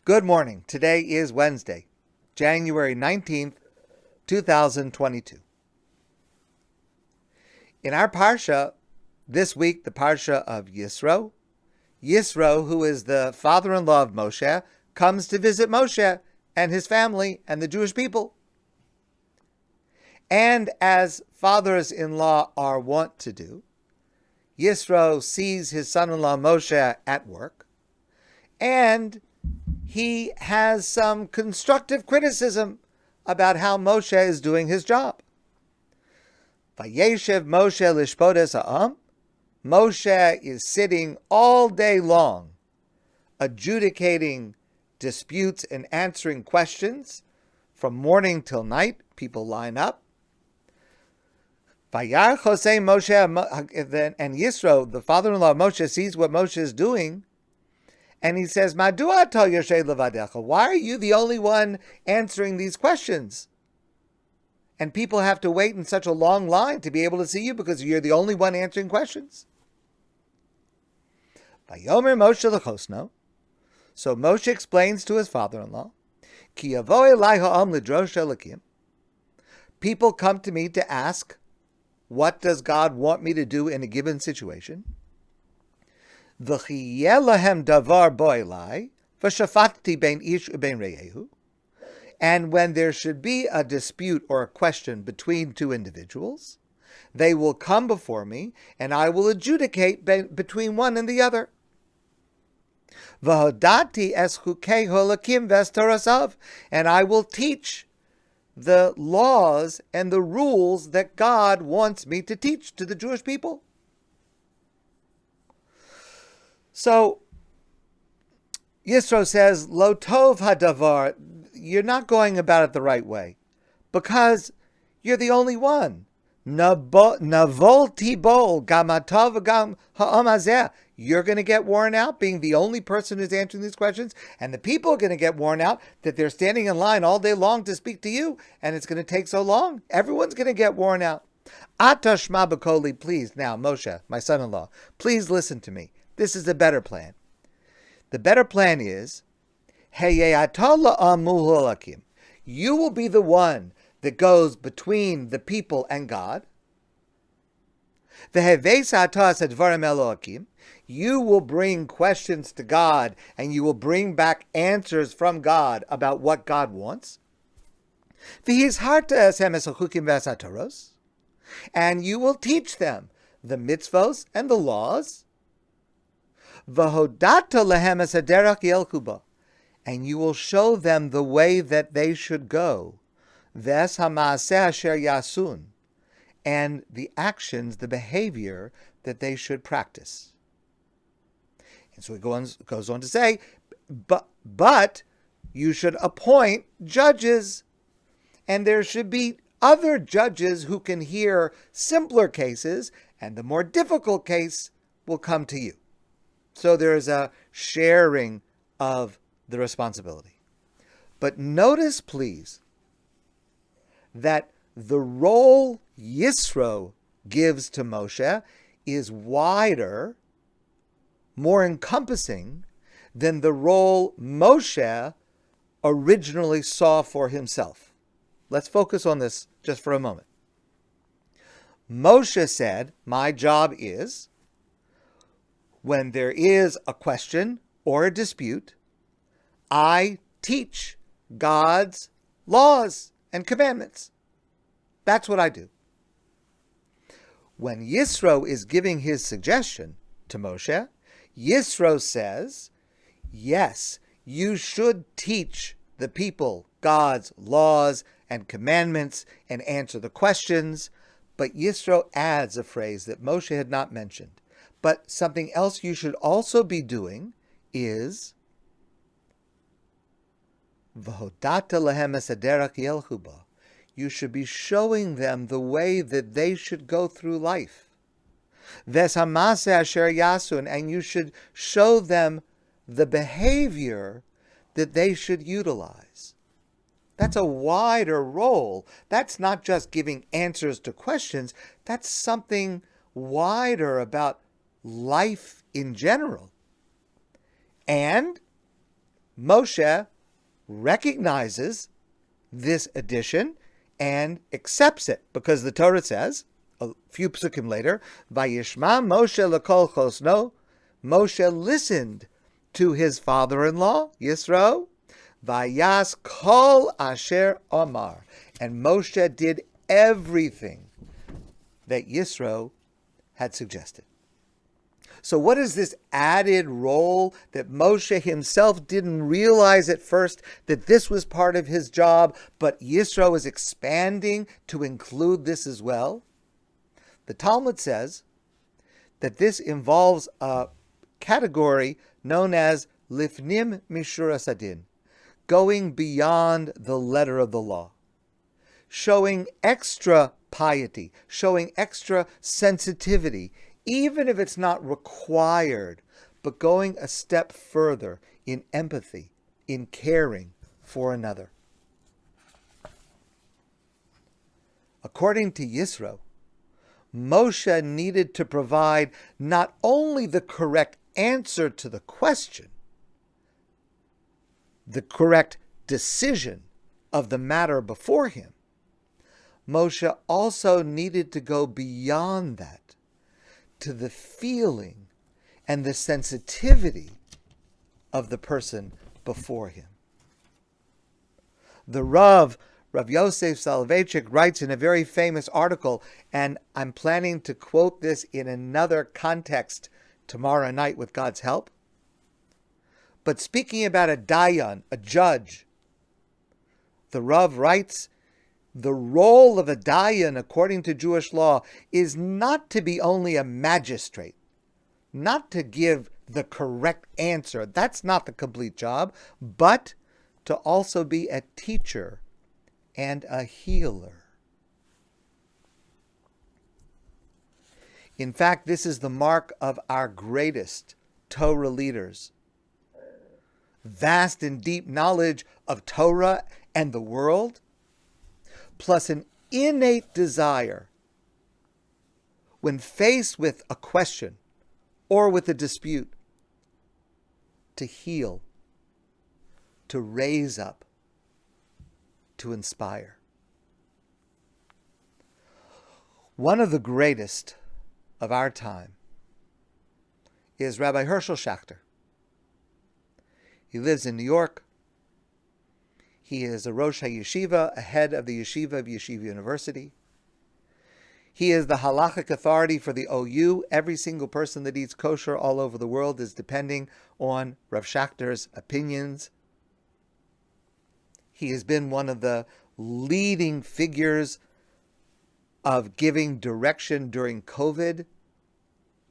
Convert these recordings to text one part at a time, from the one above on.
Good morning. Today is Wednesday, January 19th, 2022. In our Parsha, this week, the Parsha of Yisro, who is the father-in-law of Moshe, comes to visit Moshe and his family and the Jewish people. And as fathers-in-law are wont to do, Yisro sees his son-in-law Moshe at work, and he has some constructive criticism about how Moshe is doing his job. Vayeshev Moshe lishpodes ha'am. Moshe is sitting all day long, adjudicating disputes and answering questions from morning till night. People line up. Vayar Chosei Moshe, and Yisro, the father-in-law of Moshe, sees what Moshe is doing, and he says, Madua to Yoshe levadecha? Why are you the only one answering these questions? And people have to wait in such a long line to be able to see you because you're the only one answering questions. Vayomer Moshe lechosno. So Moshe explains to his father-in-law, Ki yavo elai ha'am lidrosh Elokim. People come to me to ask, what does God want me to do in a given situation? V'chiyeh lahem davar bo elai, v'shafati bein ish ubein reyehu. And when there should be a dispute or a question between two individuals, they will come before me, and I will adjudicate between one and the other. V'hodati es chukei holakim ves torasav, and I will teach the laws and the rules that God wants me to teach to the Jewish people. So, Yisro says, Lo tov hadavar, you're not going about it the right way, because you're the only one. Navol tibol gamatov gam ha'am hazeh. You're going to get worn out being the only person who's answering these questions, and the people are going to get worn out that they're standing in line all day long to speak to you, and it's going to take so long. Everyone's going to get worn out. Atashma b'koli, please, now, Moshe, my son-in-law, please listen to me. This is the better plan. The better plan is, you will be the one that goes between the people and God. You will bring questions to God, and you will bring back answers from God about what God wants. And you will teach them the mitzvos and the laws. And you will show them the way that they should go. And the actions, the behavior that they should practice. And so it goes on to say, but you should appoint judges, and there should be other judges who can hear simpler cases, and the more difficult case will come to you. So there is a sharing of the responsibility. But notice, please, that the role Yisro gives to Moshe is wider, more encompassing than the role Moshe originally saw for himself. Let's focus on this just for a moment. Moshe said, my job is, when there is a question or a dispute, I teach God's laws and commandments. That's what I do. When Yisro is giving his suggestion to Moshe, Yisro says, yes, you should teach the people God's laws and commandments and answer the questions, but Yisro adds a phrase that Moshe had not mentioned. But something else you should also be doing is V'hodata lehem es haderech yelchu ba. You should be showing them the way that they should go through life. Ves hamase asher yasun, and you should show them the behavior that they should utilize. That's a wider role. That's not just giving answers to questions. That's something wider about life in general. And Moshe recognizes this addition and accepts it, because the Torah says, a few psukim later, Vayishma Moshe lekol chosno, Moshe listened to his father-in-law, Yisro, Vayas kol asher omar, and Moshe did everything that Yisro had suggested. So what is this added role that Moshe himself didn't realize at first that this was part of his job, but Yisro is expanding to include this as well? The Talmud says that this involves a category known as lifnim mishuras hadin, going beyond the letter of the law, showing extra piety, showing extra sensitivity, even if it's not required, but going a step further in empathy, in caring for another. According to Yisro, Moshe needed to provide not only the correct answer to the question, the correct decision of the matter before him, Moshe also needed to go beyond that to the feeling and the sensitivity of the person before him. The Rav Yosef Soloveitchik, writes in a very famous article, and I'm planning to quote this in another context tomorrow night with God's help. But speaking about a dayan, a judge, the Rav writes, the role of a dayan, according to Jewish law, is not to be only a magistrate, not to give the correct answer. That's not the complete job, but to also be a teacher and a healer. In fact, this is the mark of our greatest Torah leaders. Vast and deep knowledge of Torah and the world, plus an innate desire, when faced with a question or with a dispute, to heal, to raise up, to inspire. One of the greatest of our time is Rabbi Herschel Schachter. He lives in New York. He is a Rosh HaYeshiva, a head of the Yeshiva of Yeshiva University. He is the halachic authority for the OU. Every single person that eats kosher all over the world is depending on Rav Schachter's opinions. He has been one of the leading figures of giving direction during COVID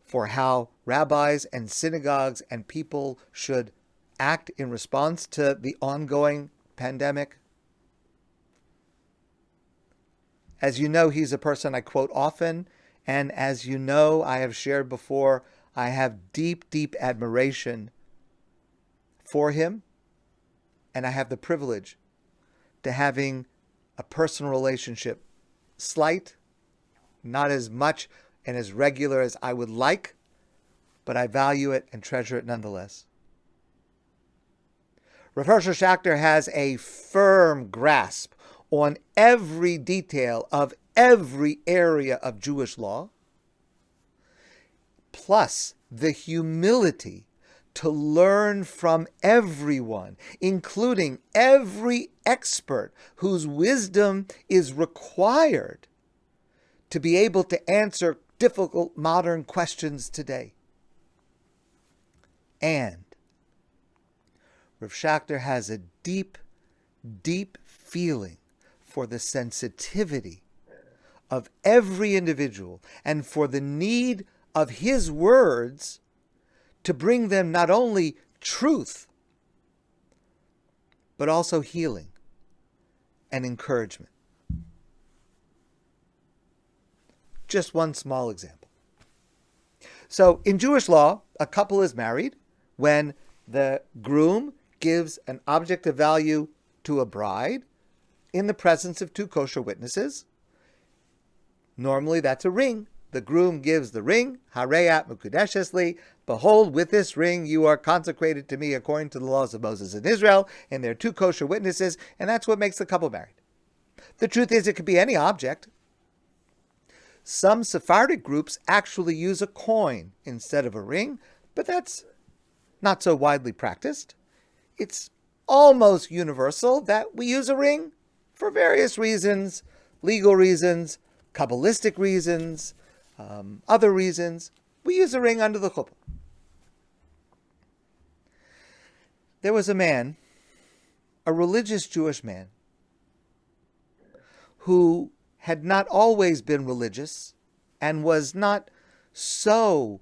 for how rabbis and synagogues and people should act in response to the ongoing pandemic. As you know, he's a person I quote often, and as you know, I have shared before, I have deep, deep admiration for him, and I have the privilege to having a personal relationship, slight, not as much and as regular as I would like, but I value it and treasure it nonetheless. Rav Herschel Schachter has a firm grasp on every detail of every area of Jewish law, plus the humility to learn from everyone, including every expert whose wisdom is required to be able to answer difficult modern questions today. And Rav Schachter has a deep, deep feeling for the sensitivity of every individual and for the need of his words to bring them not only truth, but also healing and encouragement. Just one small example. So in Jewish law, a couple is married when the groom gives an object of value to a bride in the presence of two kosher witnesses. Normally that's a ring, the groom gives the ring, Hareat Mukudeshesli, behold, with this ring you are consecrated to me according to the laws of Moses in Israel, and there are 2 kosher witnesses, and that's what makes the couple married. The truth is, it could be any object. Some Sephardic groups actually use a coin instead of a ring, but that's not so widely practiced. It's almost universal that we use a ring for various reasons, legal reasons, Kabbalistic reasons, other reasons. We use a ring under the chuppah. There was a man, a religious Jewish man, who had not always been religious and was not so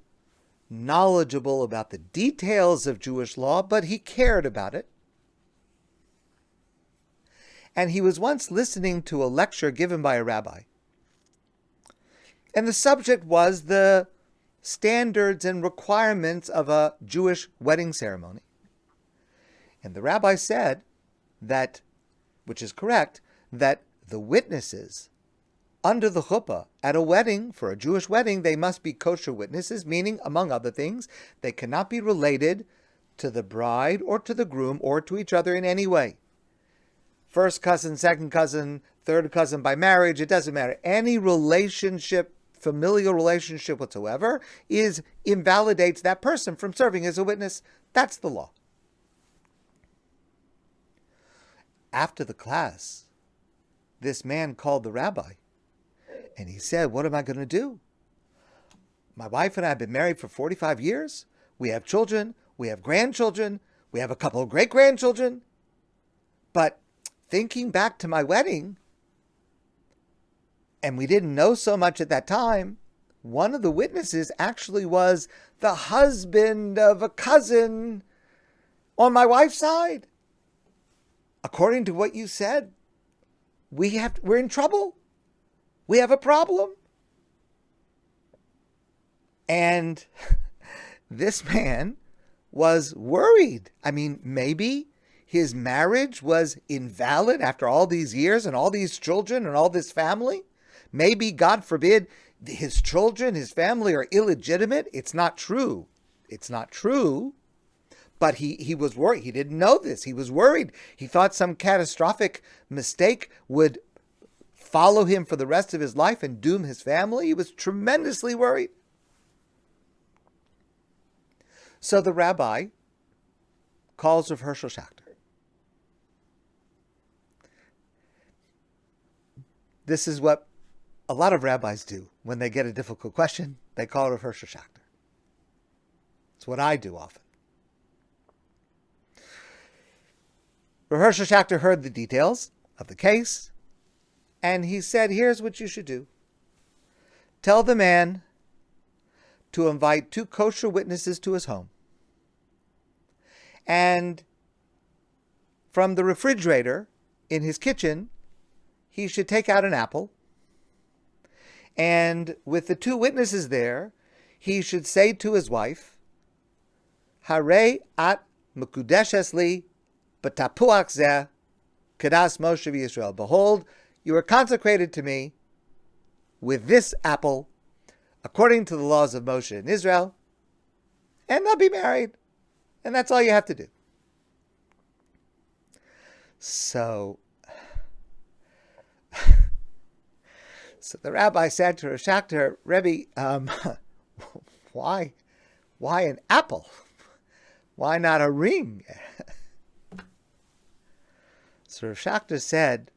knowledgeable about the details of Jewish law, but he cared about it. And he was once listening to a lecture given by a rabbi. And the subject was the standards and requirements of a Jewish wedding ceremony. And the rabbi said that, which is correct, that the witnesses under the chuppah at a wedding, for a Jewish wedding, they must be kosher witnesses, meaning, among other things, they cannot be related to the bride or to the groom or to each other in any way. First cousin, second cousin, third cousin by marriage, it doesn't matter. Any relationship, familial relationship whatsoever, invalidates that person from serving as a witness. That's the law. After the class, this man called the rabbi, and he said, what am I going to do? My wife and I have been married for 45 years. We have children. We have grandchildren. We have a couple of great-grandchildren. But thinking back to my wedding, and we didn't know so much at that time, one of the witnesses actually was the husband of a cousin on my wife's side. According to what you said, we're in trouble. We have a problem. And this man was worried. I mean, maybe his marriage was invalid after all these years and all these children and all this family. Maybe, God forbid, his children, his family are illegitimate. It's not true. It's not true. But he was worried. He didn't know this. He was worried. He thought some catastrophic mistake would follow him for the rest of his life and doom his family. He was tremendously worried. So the rabbi calls Rav Hershel Schachter. This is what a lot of rabbis do when they get a difficult question. They call Rav Hershel Schachter. It's what I do often. Rav Hershel Schachter heard the details of the case, and he said, here's what you should do. Tell the man to invite 2 kosher witnesses to his home. And from the refrigerator in his kitchen, he should take out an apple. And with the 2 witnesses there, he should say to his wife, Hare at mekudeshes li b'tapuach zeh kedas Moshe v'Yisrael. Behold, you are consecrated to me with this apple, according to the laws of Moshe in Israel, and they'll be married. And that's all you have to do. So the rabbi said to Rav Schachter, Rebbe, why an apple? Why not a ring? So Rav Schachter said,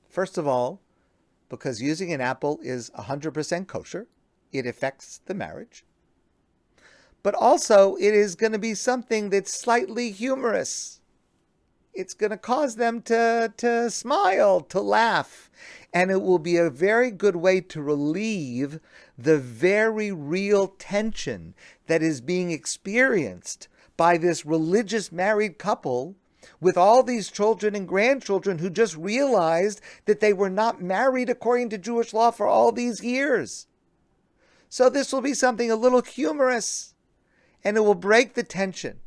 first of all, because using an apple is 100% kosher, it affects the marriage. But also, it is going to be something that's slightly humorous. It's going to cause them to smile, to laugh. And it will be a very good way to relieve the very real tension that is being experienced by this religious married couple with all these children and grandchildren who just realized that they were not married according to Jewish law for all these years. So this will be something a little humorous, and it will break the tension.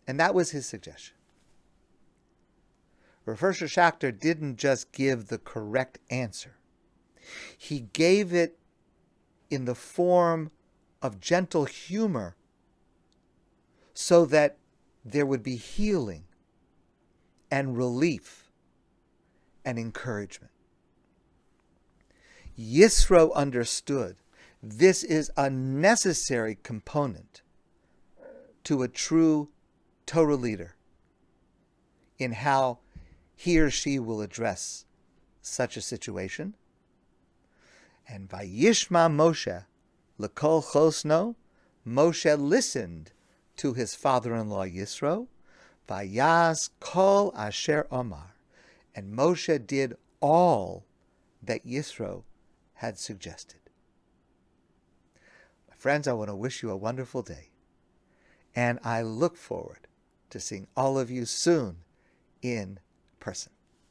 And that was his suggestion. Rav Hershel Schachter didn't just give the correct answer. He gave it in the form of gentle humor so that there would be healing and relief and encouragement. Yisro understood this is a necessary component to a true Torah leader in how he or she will address such a situation. And Vayishma Moshe L'kol Chosno, Moshe listened to his father-in-law Yisro, Vayaz Kol Asher Omar, and Moshe did all that Yisro had suggested. My friends, I want to wish you a wonderful day, and I look forward to seeing all of you soon in person.